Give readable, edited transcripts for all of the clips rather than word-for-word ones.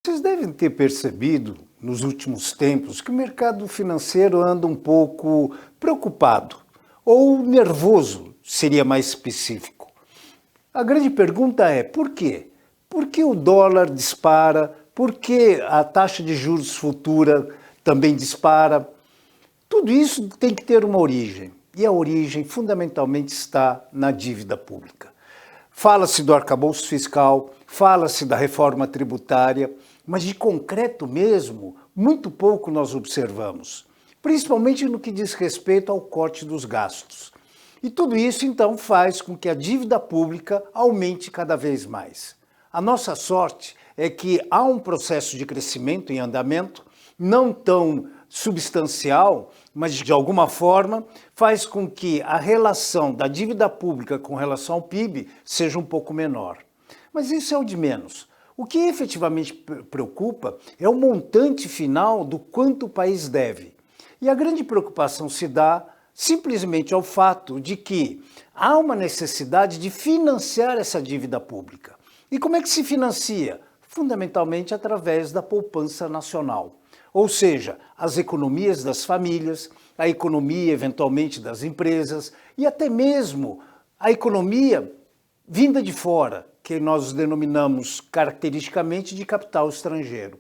Vocês devem ter percebido nos últimos tempos que o mercado financeiro anda um pouco preocupado, ou nervoso, seria mais específico. A grande pergunta é por quê? Por que o dólar dispara? Por que a taxa de juros futura também dispara? Tudo isso tem que ter uma origem, e a origem fundamentalmente está na dívida pública. Fala-se do arcabouço fiscal, fala-se da reforma tributária, mas de concreto mesmo, muito pouco nós observamos, principalmente no que diz respeito ao corte dos gastos. E tudo isso, então, faz com que a dívida pública aumente cada vez mais. A nossa sorte é que há um processo de crescimento em andamento, não tão substancial, mas de alguma forma faz com que a relação da dívida pública com relação ao PIB seja um pouco menor. Mas isso é o de menos. O que efetivamente preocupa é o montante final do quanto o país deve. E a grande preocupação se dá simplesmente ao fato de que há uma necessidade de financiar essa dívida pública. E como é que se financia? Fundamentalmente através da poupança nacional. Ou seja, as economias das famílias, a economia eventualmente das empresas e até mesmo a economia vinda de fora, que nós denominamos caracteristicamente de capital estrangeiro.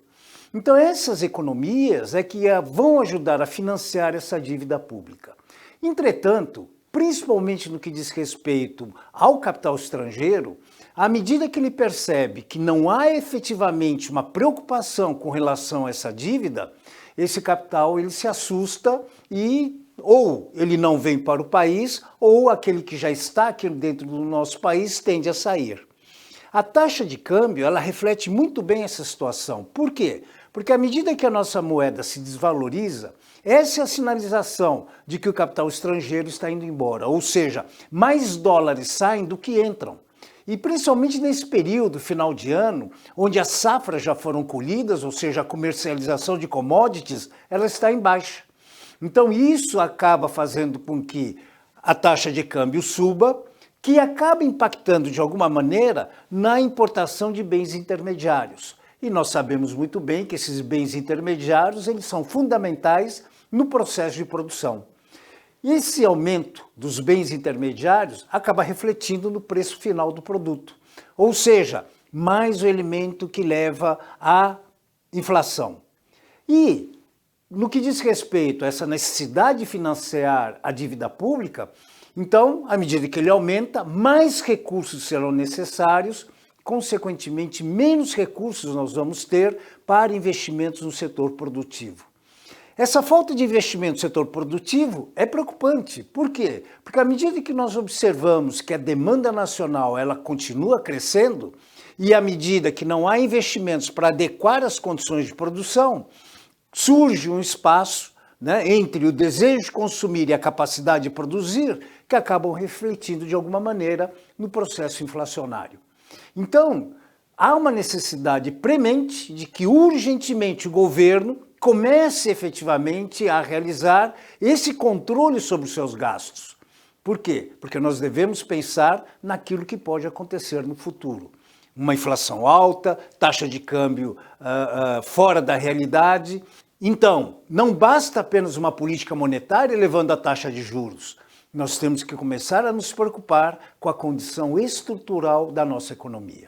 Então essas economias é que vão ajudar a financiar essa dívida pública. Entretanto, principalmente no que diz respeito ao capital estrangeiro, à medida que ele percebe que não há efetivamente uma preocupação com relação a essa dívida, esse capital ele se assusta e ou ele não vem para o país, ou aquele que já está aqui dentro do nosso país tende a sair. A taxa de câmbio, ela reflete muito bem essa situação. Por quê? Porque à medida que a nossa moeda se desvaloriza, essa é a sinalização de que o capital estrangeiro está indo embora, ou seja, mais dólares saem do que entram. E principalmente nesse período, final de ano, onde as safras já foram colhidas, ou seja, a comercialização de commodities, ela está em baixa. Então isso acaba fazendo com que a taxa de câmbio suba, que acaba impactando de alguma maneira na importação de bens intermediários. E nós sabemos muito bem que esses bens intermediários eles são fundamentais no processo de produção. E esse aumento dos bens intermediários acaba refletindo no preço final do produto. Ou seja, mais o elemento que leva à inflação. E no que diz respeito a essa necessidade de financiar a dívida pública, então, à medida que ele aumenta, mais recursos serão necessários, consequentemente, menos recursos nós vamos ter para investimentos no setor produtivo. Essa falta de investimento no setor produtivo é preocupante. Por quê? Porque à medida que nós observamos que a demanda nacional ela continua crescendo e à medida que não há investimentos para adequar as condições de produção, surge um espaço, entre o desejo de consumir e a capacidade de produzir que acabam refletindo de alguma maneira no processo inflacionário. Então, há uma necessidade premente de que urgentemente o governo comece efetivamente a realizar esse controle sobre os seus gastos. Por quê? Porque nós devemos pensar naquilo que pode acontecer no futuro. Uma inflação alta, taxa de câmbio fora da realidade. Então, não basta apenas uma política monetária elevando a taxa de juros. Nós temos que começar a nos preocupar com a condição estrutural da nossa economia.